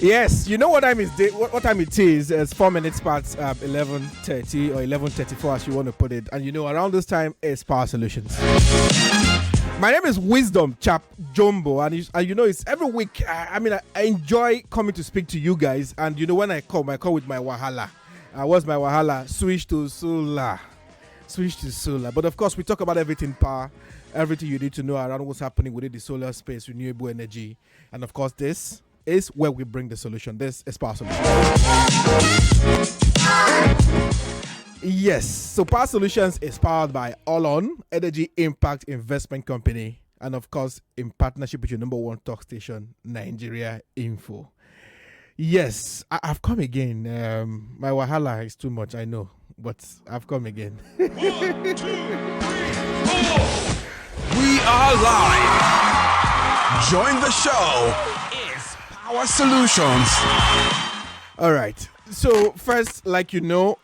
Yes, you know what time is what time it is. It's 4 minutes past 11:30 or 11:34, as you want to put it. And you know, around this time is Power Solutions. My name is Wisdom Chap Jumbo, and you know it's every week. I enjoy coming to speak to you guys. And you know, when I call with my wahala. What's my wahala? Switch to solar. But of course, we talk about everything power, everything you need to know around what's happening within the solar space, renewable energy, and of course, this is where we bring the solution. This is Power Solutions. Yes, so Power Solutions is powered by Allon Energy Impact Investment Company, and of course, in partnership with your number one talk station, Nigeria Info. Yes, I've come again. My wahala is too much, I know, but I've come again. 1, 2, 3, 4. We are live. Join the show. It's Power Solutions. All right. So first, like you know,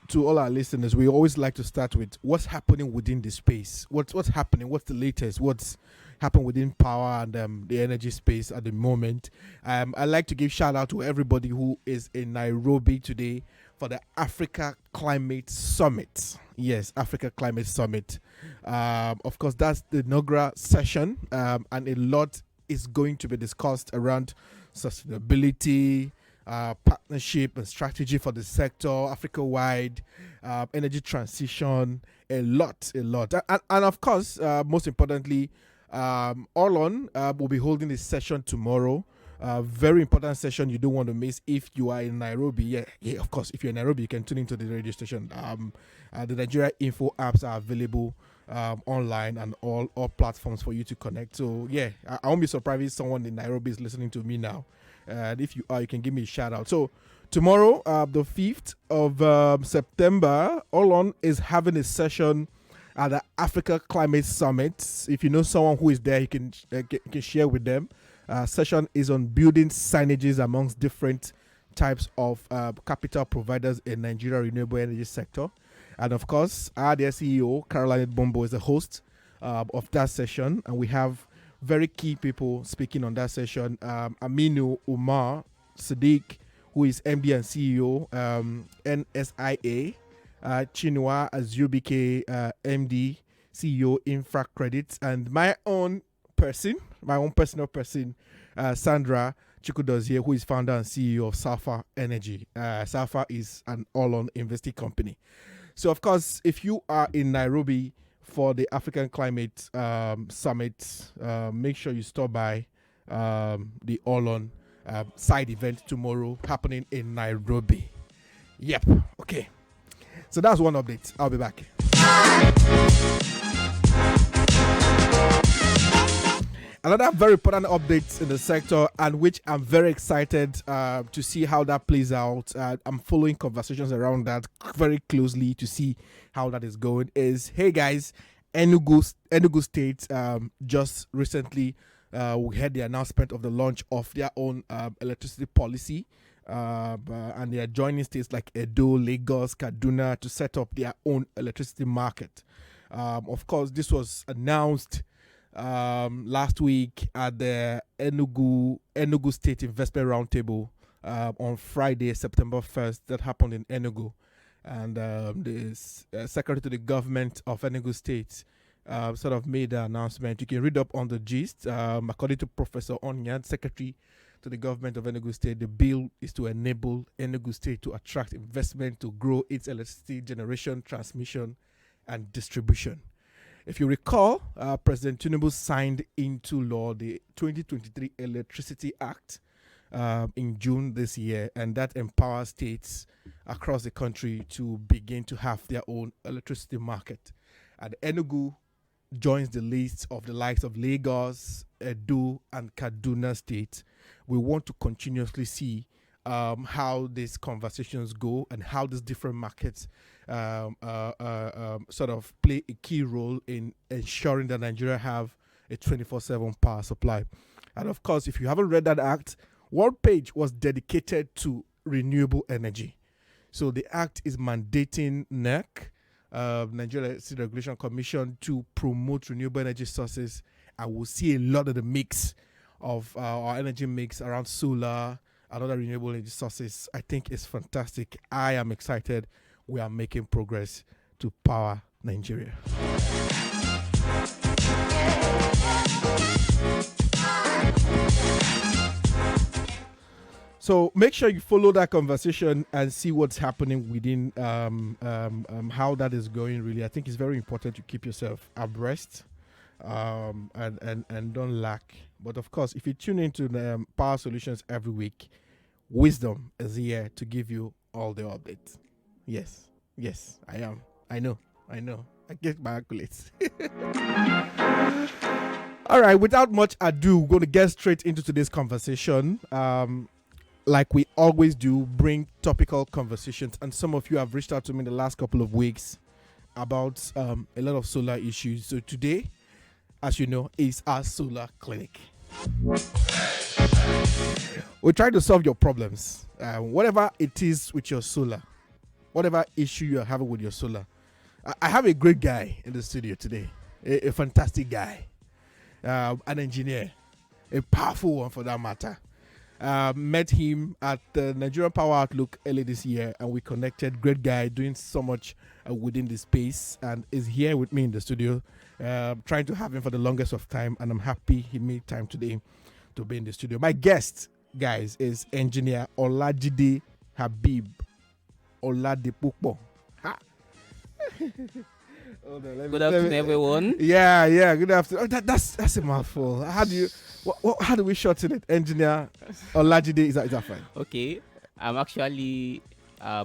to all our listeners, we always like to start with what's happening within the space. What's happening? What's the latest? What's happened within power and the energy space at the moment? I like to give shout out to everybody who is in Nairobi today for the Africa Climate Summit. Yes, Africa Climate Summit. Of course, that's the inaugural session, and a lot is going to be discussed around sustainability, partnership and strategy for the sector, Africa-wide, energy transition, a lot. And of course, most importantly, Allon will be holding this session tomorrow. Very important session you don't want to miss if you are in Nairobi. Yeah, of course, if you're in Nairobi, you can tune into the radio station. The Nigeria Info apps are available online and all platforms for you to connect. So yeah, I won't be surprised if someone in Nairobi is listening to me now. And if you are, you can give me a shout out. So tomorrow, the 5th of September, Allon is having a session at the Africa Climate Summit. If you know someone who is there, you can share with them. Session is on building synergies amongst different types of capital providers in Nigeria renewable energy sector. And of course, our dear CEO, Caroline Bombo, is the host of that session. And we have very key people speaking on that session. Aminu Umar Sadiq, who is MD and CEO, NSIA. Chinua Azubike, MD, CEO, Infra Credits. And my own personal person, Sandra Chikudozie, who is founder and CEO of Safa Energy. Safa is an all-on investing company. So, of course, if you are in Nairobi for the African Climate Summit, make sure you stop by the Allon side event tomorrow happening in Nairobi. Yep. Okay. So that's one update. I'll be back. Another very important update in the sector, and which I'm very excited to see how that plays out. I'm following conversations around that very closely to see how that is going. Is, hey guys, Enugu State just recently we had the announcement of the launch of their own electricity policy. And they are joining states like Edo, Lagos, Kaduna to set up their own electricity market. Of course, this was announced last week at the Enugu State Investment Roundtable on Friday, September 1st. That happened in Enugu. And the Secretary to the Government of Enugu State sort of made the announcement. You can read up on the gist. According to Professor Onyan, Secretary to the Government of Enugu State, the bill is to enable Enugu State to attract investment to grow its electricity generation, transmission, and distribution. If you recall, President Tinubu signed into law the 2023 Electricity Act in June this year, and that empowers states across the country to begin to have their own electricity market. And Enugu joins the list of the likes of Lagos, Edo, and Kaduna State. We want to continuously see how these conversations go and how these different markets sort of play a key role in ensuring that Nigeria have a 24/7 power supply. And of course, if you haven't read that act, one page was dedicated to renewable energy. So the act is mandating NERC, Nigeria Electricity Regulation Commission, to promote renewable energy sources. And we'll see a lot of the mix of our energy mix around solar, another renewable energy sources. I think it's fantastic. I am excited. We are making progress to power Nigeria. So make sure you follow that conversation and see what's happening within how that is going. Really, I think it's very important to keep yourself abreast and don't lack. But of course, if you tune into the Power Solutions every week, Wisdom is here to give you all the updates. Yes, I am. I know. I get my accolades. All right, without much ado, we're going to get straight into today's conversation. Like we always do, bring topical conversations. And some of you have reached out to me in the last couple of weeks about a lot of solar issues. So today, as you know, is our solar clinic. We try to solve your problems. Whatever it is with your solar, whatever issue you're having with your solar. I have a great guy in the studio today, a fantastic guy, an engineer, a powerful one for that matter. Met him at the Nigerian Power Outlook early this year, and we connected. Great guy, doing so much within the space, and is here with me in the studio. Trying to have him for the longest of time, and I'm happy he made time today to be in the studio. My guest, guys, is engineer Olajide Habib Oladipupo. Ha. Good afternoon, everyone. Yeah. Good afternoon. Oh, that's a mouthful. How do we shorten it? Engineer Olajide, is that fine? Okay, I'm actually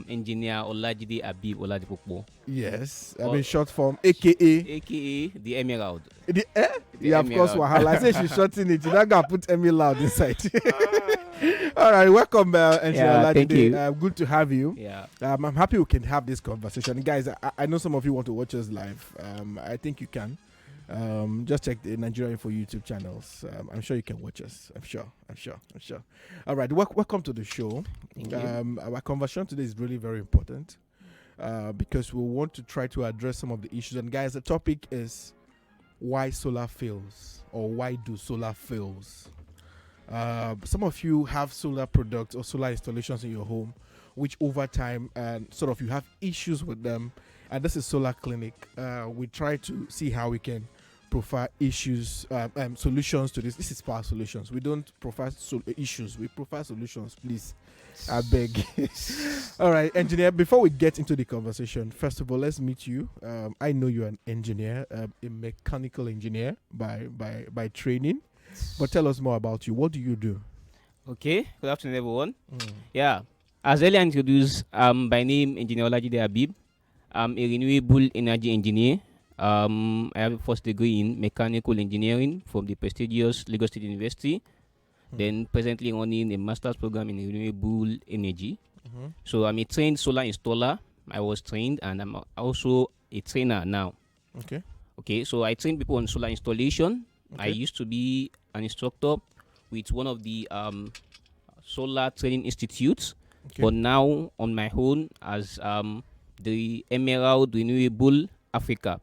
engineer Olajide Habib Oladipupo. Yes, I mean short form, aka the Emerald. Yeah, of course. Wahala. I say she's shorting it. You not gonna put Emerald inside. All right, welcome, engineer Olajide. Thank you. Good to have you. Yeah. I'm happy we can have this conversation, guys. I know some of you want to watch us live. I think you can. Just check the Nigeria Info YouTube channels. I'm sure you can watch us. I'm sure. All right, welcome to the show. Thank you. Our conversation today is really very important because we want to try to address some of the issues. And guys, the topic is why solar fails, or why do solar fails. Some of you have solar products or solar installations in your home, which over time sort of you have issues with them. And this is Solar Clinic. We try to see how we can provide solutions to this. This is Power Solutions. We don't provide issues. We provide solutions, please. I beg. All right, engineer, before we get into the conversation, first of all, let's meet you. I know you're an engineer, a mechanical engineer by training. But tell us more about you. What do you do? Okay, good afternoon, everyone. Yeah, as earlier introduced, by name Engineer Olajide Habib. I'm a renewable energy engineer. I have a first degree in mechanical engineering from the prestigious Lagos State University. Then presently running a master's program in renewable energy. So I'm a trained solar installer. I was trained, and I'm also a trainer now. Okay. So I train people on solar installation. I used to be an instructor with one of the solar training institutes, but now on my own as the Emerald Renewable Africa.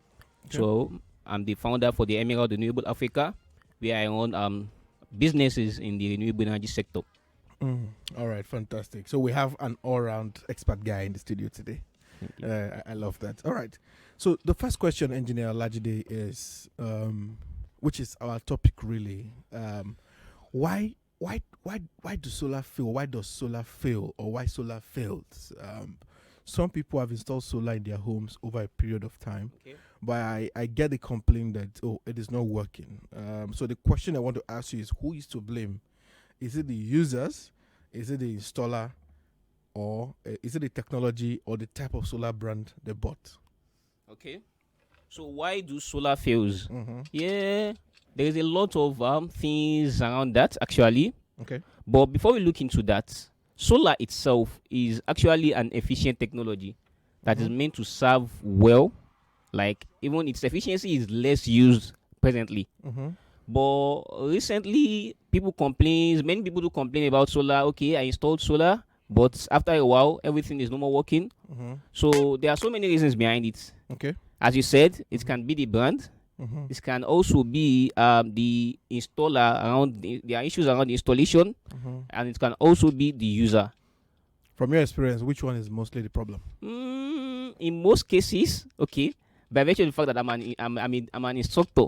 So I'm the founder for the Emerald Renewable Africa, where I own businesses in the renewable energy sector. All right, fantastic. So we have an all-round expert guy in the studio today. I love that. All right. So the first question, Engineer Olajide, is, which is our topic really, why do solar fail? Why does solar fail, or why solar fails? Some people have installed solar in their homes over a period of time, but I get the complaint that, it is not working. So the question I want to ask you is, who is to blame? Is it the users? Is it the installer? Or is it the technology or the type of solar brand they bought? Okay. So why do solar fails? Yeah, there is a lot of things around that, actually. Okay. But before we look into that, solar itself is actually an efficient technology that is meant to serve well. Like, even its efficiency is less used presently. But recently, many people do complain about solar. Okay, I installed solar, but after a while, everything is no more working. So there are so many reasons behind it. Okay. As you said, it can be the brand, This can also be the installer around. There are issues around the installation, and it can also be the user. From your experience, which one is mostly the problem? In most cases, okay, by virtue of the fact that I'm an instructor,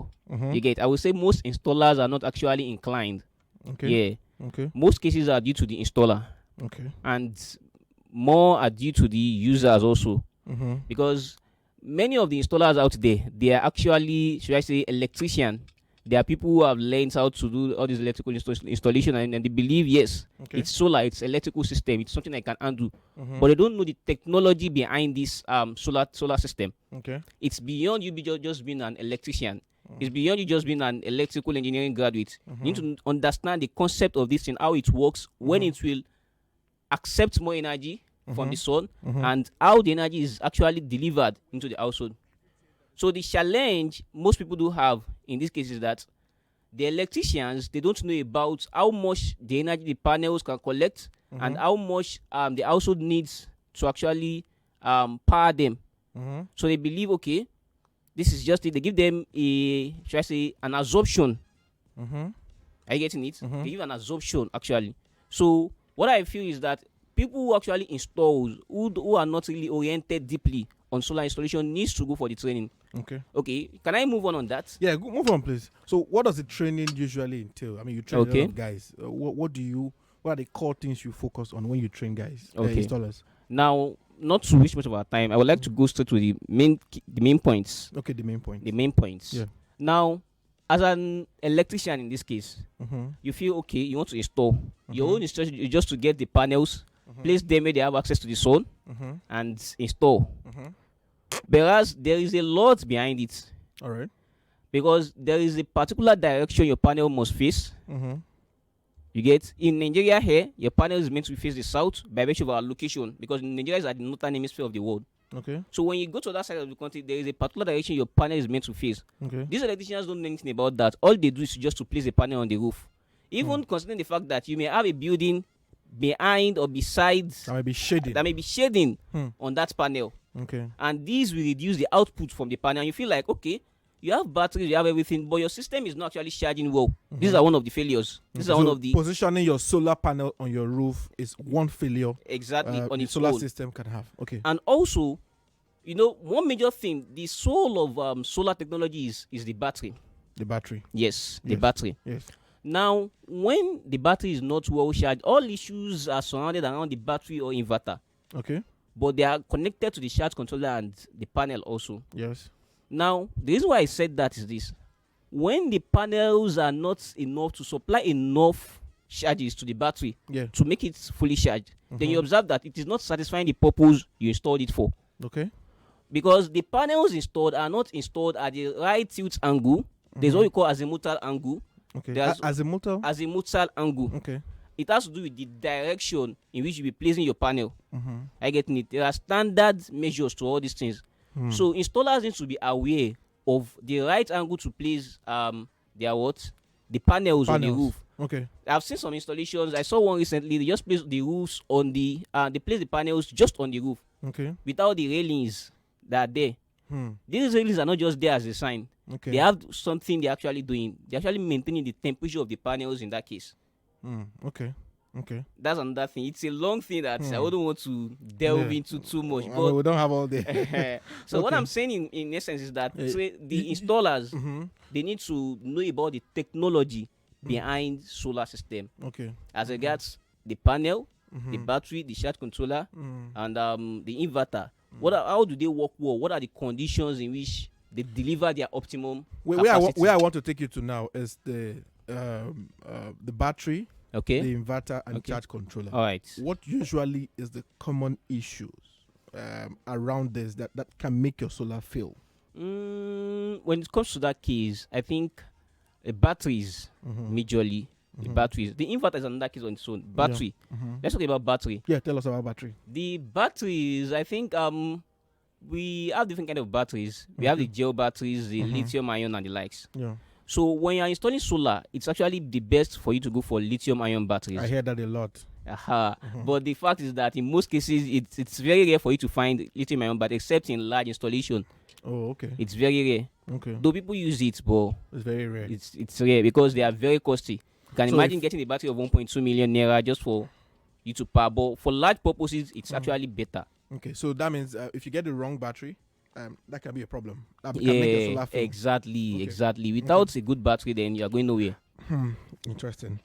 you get. I would say most installers are not actually inclined. Okay. Yeah. Okay. Most cases are due to the installer, Okay. and more are due to the users also, because many of the installers out there, they are actually, should I say, electrician. There are people who have learned how to do all this electrical installation, and they believe, yes, it's solar, it's electrical system, it's something I can undo. But they don't know the technology behind this solar system. Okay. It's beyond you just being an electrician. It's beyond you just being an electrical engineering graduate. You need to understand the concept of this and how it works, when it will accept more energy from the sun, and how the energy is actually delivered into the household. So the challenge most people do have in this case is that the electricians, they don't know about how much the energy the panels can collect, and how much the household needs to actually power them. So they believe, okay, this is just it. They give them should I say, an absorption. Are you getting it? They give an absorption actually. So what I feel is that people who actually install, who are not really oriented deeply on solar installation, needs to go for the training. Okay. Can I move on that? Yeah, move on, please. So, what does the training usually entail? I mean, you train a lot of guys. What are the core things you focus on when you train guys, installers? Now, not to waste much of our time, I would like to go straight to the main points. Okay, the main point. The main points. Yeah. Now, as an electrician in this case, you feel okay, you want to install. Your own instruction is just to get the panels, place them where they have access to the sun, and install. Whereas there is a lot behind it. All right. Because there is a particular direction your panel must face. You get, in Nigeria here, your panel is meant to face the south by virtue of our location, because Nigeria is at the northern hemisphere of the world. Okay. So when you go to that side of the country, there is a particular direction your panel is meant to face. Okay. These electricians don't know anything about that. All they do is just to place a panel on the roof. Even considering the fact that you may have a building behind or beside That may be shading. on that panel. Okay. And these will reduce the output from the panel. And you feel like, okay, you have batteries, you have everything, but your system is not actually charging well. These are one of the failures. These are one of the positioning your solar panel on your roof is one failure exactly on the its solar own. system can have. Okay. And also, one major thing, the soul of solar technology is the battery. The battery. Yes, the battery. Yes. Now, when the battery is not well charged, all issues are surrounded around the battery or inverter. Okay. But they are connected to the charge controller and the panel also. Yes. Now, the reason why I said that is this. When the panels are not enough to supply enough charges to the battery to make it fully charged, then you observe that it is not satisfying the purpose you installed it for. Okay. Because the panels installed are not installed at the right tilt angle. There's what we call azimuthal angle. Okay. There's Azimuthal angle. Okay. It has to do with the direction in which you'll be placing your panel. I get it. There are standard measures to all these things. So installers need to be aware of the right angle to place the panels on the roof. Okay. I've seen some installations. I saw one recently. They just placed the roofs on they place the panels just on the roof. Okay. Without the railings that are there. These railings are not just there as a sign. Okay. They have something they're actually doing. They're actually maintaining the temperature of the panels in that case. Okay. Okay. That's another thing. It's a long thing that I wouldn't want to delve into too much. I But mean, we don't have all day. so what I'm saying in essence is that the installers they need to know about the technology behind solar system. Okay. As regards the panel, the battery, the charge controller, and the inverter. How do they work well? What are the conditions in which they deliver their optimum capacity? Where I want to take you to now is the battery, Okay. the inverter, and charge controller. All right. What usually is the common issues around this that can make your solar fail? When it comes to that case, I think batteries majorly. The batteries. The inverter is another case on its own. Battery. Let's talk about battery. Yeah, tell us about battery. The batteries, I think we have different kind of batteries. We have the gel batteries, the lithium ion, and the likes. Yeah. So when you're installing solar, it's actually the best for you to go for lithium ion batteries. I hear that a lot. But the fact is that in most cases, it's very rare for you to find lithium ion battery, except in large installation. Oh, okay. It's very rare. Okay. Though people use it, but It's very rare. it's rare because they are very costly. You can So imagine if- getting a battery of 1.2 million naira just for you to power. But for large purposes, it's actually better. Okay, so that means if you get the wrong battery, that can be a problem. That can make your Yeah, solar fail. exactly, Okay. exactly. Without a good battery, then you are going nowhere. Interesting.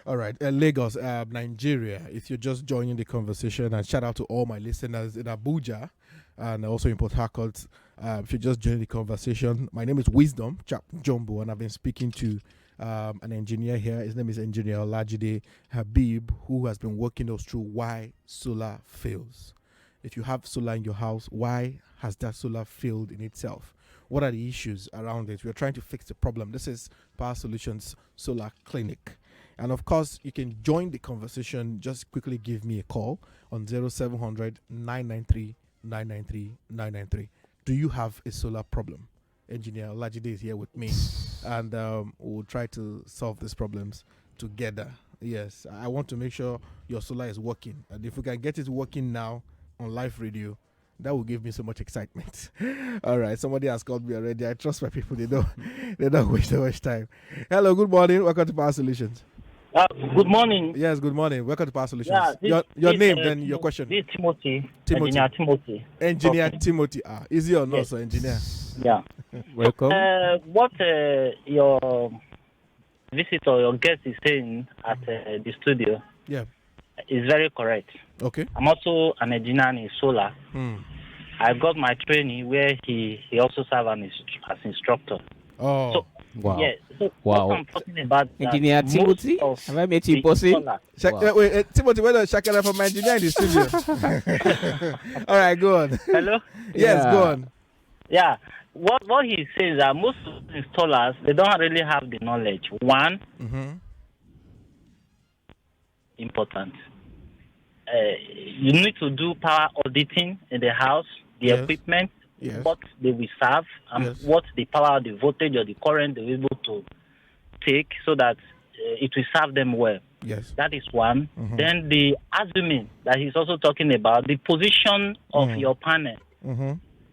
All right, Lagos, Nigeria. If you're just joining the conversation, and shout out to all my listeners in Abuja and also in Port Harcourt. If you're just joining the conversation, my name is Wisdom Chap Jumbo, and I've been speaking to an engineer here. His name is Engineer Olajide Habib, who has been working us through why solar fails. If you have solar in your house, why has that solar failed in itself? What are the issues around it? We're trying to fix the problem. This is Power Solutions Solar Clinic. And of course, you can join the conversation. Just quickly give me a call on 0700 993 993 993. Do you have a solar problem? Engineer Olajide is here with me, and we'll try to solve these problems together. Yes, I want to make sure your solar is working. And if we can get it working now on live radio, that will give me so much excitement. All right, somebody has called me already. I trust my people. They don't waste so much time. Hello, good morning. Welcome to Power Solutions. Good morning. Yes, good morning. Welcome to Power Solutions. Yeah, your name, then your question. This is Timothy. Timothy. Engineer Timothy. Engineer Okay. Timothy. Easy or not, Yes. so engineer. Yeah. Welcome. What your visitor, your guest is saying at the studio Yeah. is very correct. Okay. I'm also an engineer in solar. I got my training where he also served as instructor. Oh. So, Wow. yeah. So Wow. what I'm talking about that Engineer most Timothy? of Have I met you in the person? solar- Wow. Wait, Timothy, where the Shakira from my engineer in the studio? All right, go on. Hello? Yes, Yeah. go on. Yeah. What he says that most of the installers, they don't really have the knowledge. One, important. You need to do power auditing in the house, the Yes. equipment, Yes. what they will serve, and Yes. what the power, the voltage, or the current they will be able to take so that it will serve them well. Yes. That is one. Then the assuming that he's also talking about, the position of your panel.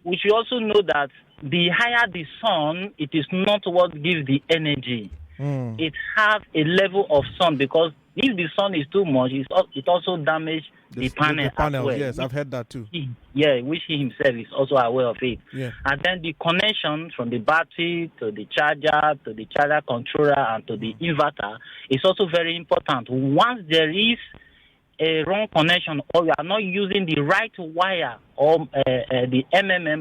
We should also know that the higher the sun, it is not what gives the energy. It has a level of sun, because if the sun is too much, it also damages the panel. The panel, as well. yes, I've heard that too. Which he himself is also aware of it. Yeah. And then the connection from the battery to the charger controller and to the inverter is also very important. Once there is a wrong connection, or you are not using the right wire, or the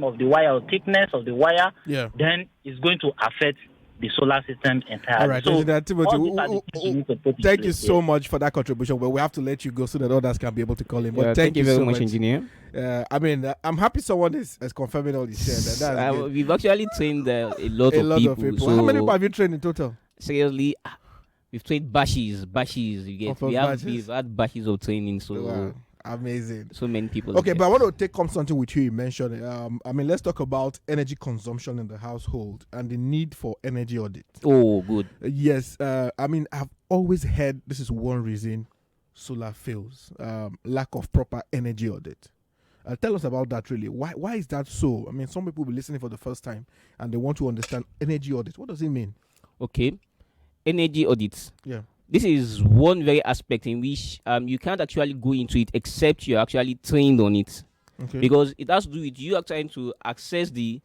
of the wire, or thickness of the wire, Yeah. then it's going to affect the solar system entirely. All right, So Engineer Timothy, all these are the things you need to put in thank you place, so yes. much for that contribution. But we have to let you go so that others can be able to call in. But Yeah, thank you very so much, engineer. I mean, I'm happy someone is confirming all this shit. That's good. We've actually trained a lot, A of, lot people, of people. So How many people have you trained in total? seriously, we've trained bashes. You get. Of bashes? We've had bashes of training. So Wow. Amazing. so many people. Okay, have but I left. want to take up something with you mentioned. I mean, let's talk about energy consumption in the household and the need for energy audit. Oh, good. Yes, I mean, I've always heard this is one reason solar fails: lack of proper energy audit. Tell us about that. Really, why is that so? I mean, some people will be listening for the first time and they want to understand energy audit. What does it mean? Okay, energy audits. Yeah. This is one very aspect in which you can't actually go into it except you're actually trained on it, Okay. because it has to do with you are trying to assess the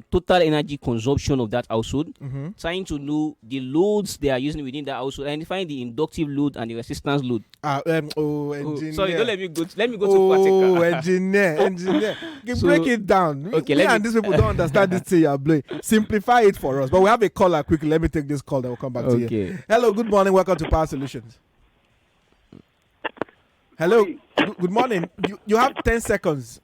total energy consumption of that household, trying to know the loads they are using within that household, identifying the inductive load and the resistance load. Engineer. Sorry, don't let me go. Let me go Oh, to practical. engineer. So- Break it down. Okay, Me let and me- these people don't understand this thing you're blowing. Simplify it for us. But we have a caller quickly. Let me take this call, then we'll come back to you. Okay. Hello, good morning. Welcome to Power Solutions. Hello, good morning. You have 10 seconds.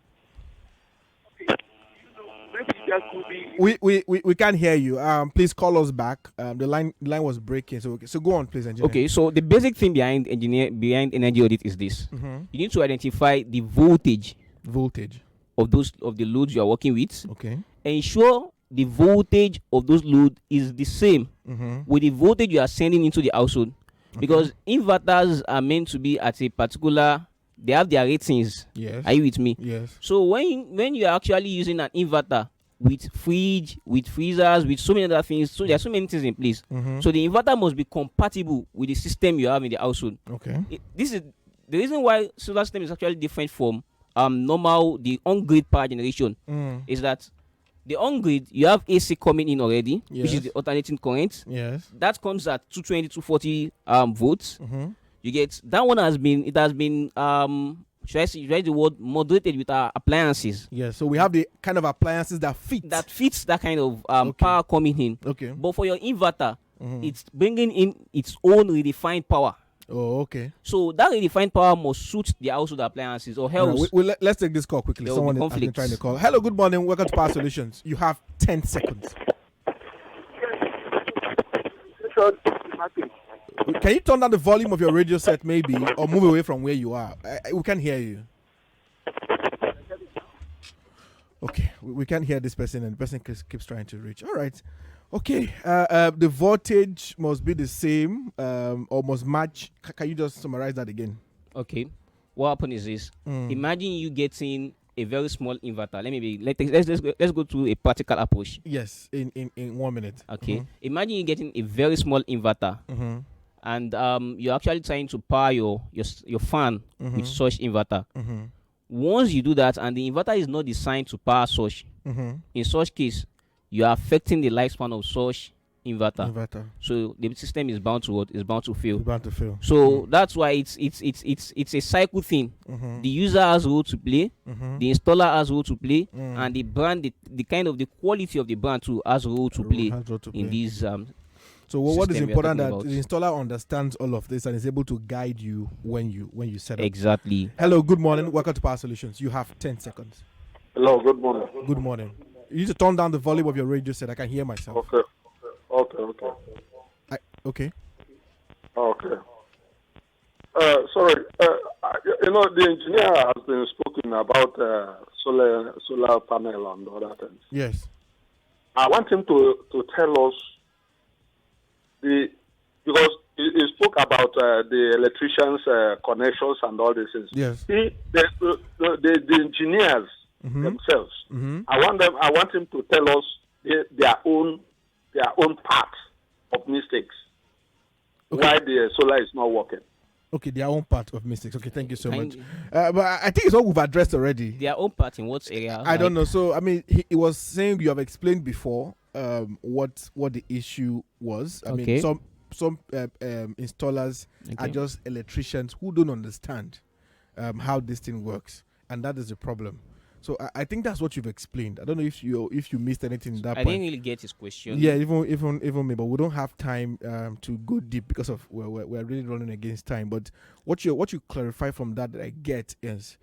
We can't hear you. Please call us back. The line was breaking. So go on, please, engineer. Okay, so the basic thing behind energy audit is this: you need to identify the voltage Voltage. of the loads you are working with. Okay. Ensure the voltage of those loads is the same with the voltage you are sending into the household, because inverters are meant to be at a particular. They have their ratings. Yes. Are you with me? Yes. So when you are actually using an inverter with fridge, with freezers, with so many other things. So there are so many things in place. So the inverter must be compatible with the system you have in the household. Okay. This is the reason why solar system is actually different from the on-grid power generation. Is that the on-grid, you have AC coming in already, which is the alternating current. Yes. That comes at 220, 240 volts. You get that one has been should I use the word moderated with our appliances. Yes. So we have the kind of appliances that fits that kind of power coming in. Okay. But for your inverter, it's bringing in its own redefined power. Oh, okay. So that redefined power must suit the household appliances, or else. Let's take this call quickly. There will be Someone has been conflicts. trying to call. Hello, good morning. Welcome to Power Solutions. You have 10 seconds. Can you turn down the volume of your radio set, maybe, or move away from where you are? We can't hear you. Okay, we can't hear this person, and the person keeps trying to reach. All right. Okay, the voltage must be the same or must match. Can you just summarize that again? Okay, what happened is this: imagine you getting a very small inverter. Let's go to a practical approach. Yes, in 1 minute. Okay, imagine you getting a very small inverter, and you're actually trying to power your fan with such inverter. Once you do that, and the inverter is not designed to power such, in such case, you are affecting the lifespan of such inverter. So the system is bound to fail. It's bound to fail. So that's why it's a cycle thing. The user has role to play, the installer has role to play, and the brand, the kind of the quality of the brand too has role to play in these. So what is important that about. the installer understands all of this and is able to guide you when you set up. Exactly. Hello, good morning. Welcome to Power Solutions. You have 10 seconds. Hello, good morning. Good morning. You need to turn down the volume of your radio set. I can hear myself. Okay. Okay. Sorry. The engineer has been speaking about solar panel and other things. Yes. I want him to tell us because he spoke about the electricians' connections and all these things. Yes. The engineers themselves. I want him to tell us their own part of mistakes. Okay. Why the solar is not working. Okay, their own part of mistakes. Okay, thank you so much. But I think it's all we've addressed already. Their own part in what area? I don't know. So I mean, he was saying you have explained before what the issue was. I mean, some installers are just electricians who don't understand how this thing works, and that is the problem. So I think that's what you've explained. I don't know if you missed anything in that point. I didn't really get his question. Yeah, even me, but we don't have time to go deep because of we're really running against time. But what you clarify from that I get is,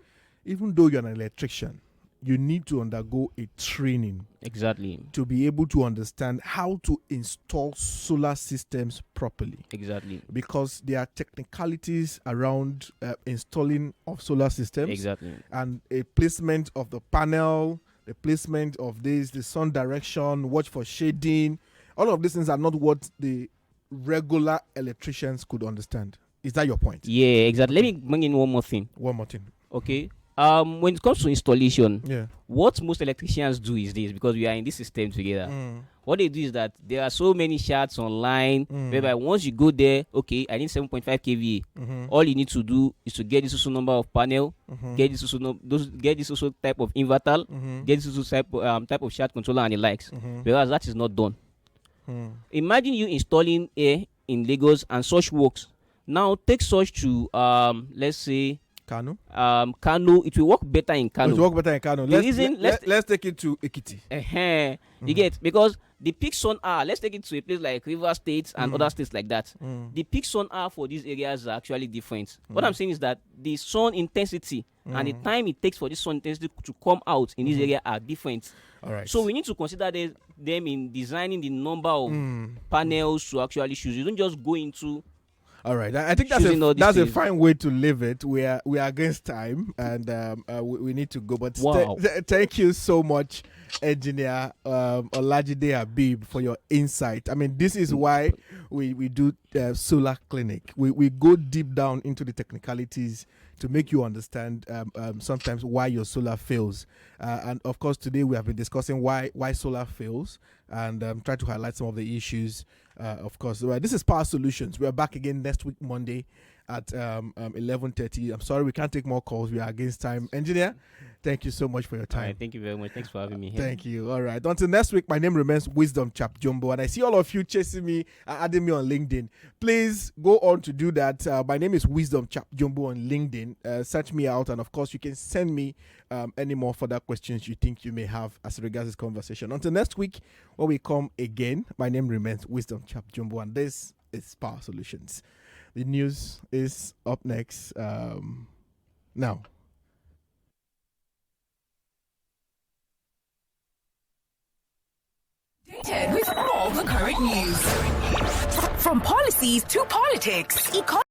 even though you're an electrician, you need to undergo a training Exactly. to be able to understand how to install solar systems properly. Exactly. Because there are technicalities around installing of solar systems. Exactly. And a placement of the panel, the placement of the sun direction, watch for shading. All of these things are not what the regular electricians could understand. Is that your point? Yeah, exactly. Let me bring in one more thing. One more thing. Okay. When it comes to installation, Yeah. what most electricians do is this, because we are in this system together. What they do is that there are so many charts online whereby once you go there, okay, I need 7.5 kVA. All you need to do is to get this also number of panel, get this also type of inverter, get this also type of chart controller and the likes. Whereas that is not done. Imagine you installing air in Lagos and such works. Now take such to let's say Kano. Kano, it will work better in Kano. It will work better in Kano. Let's take it to Ekiti. You get, because the peak sun hour, let's take it to a place like River State and other states like that. The peak sun hour for these areas are actually different. What I'm saying is that the sun intensity and the time it takes for this sun intensity to come out in this area are different. All right. So we need to consider them in designing the number of panels to actually choose. You don't just go into. All right, I think that's a fine way to leave it. We are against time, and we need to go. But wow. Thank you so much Engineer Olajide Habib, for your insight. I mean, this is why we do Solar Clinic. We go deep down into the technicalities to make you understand sometimes why your solar fails. And of course, today we have been discussing why solar fails and try to highlight some of the issues. Of course, this is Power Solutions. We are back again next week, Monday at 11:30. I'm sorry we can't take more calls. We are against time. Engineer, thank you so much for your time. All right, thank you very much. Thanks for having me here. Thank you. All right. Until next week, my name remains Wisdom Chap Jumbo, and I see all of you chasing me, adding me on LinkedIn. Please go on to do that. My name is Wisdom Chap Jumbo on LinkedIn. Search me out, and of course, you can send me any more further questions you think you may have as regards this conversation. Until next week, when we come again, my name remains Wisdom Chap Jumbo, and this is Power Solutions. The news is up next. Now. With all the current news. From policies to politics,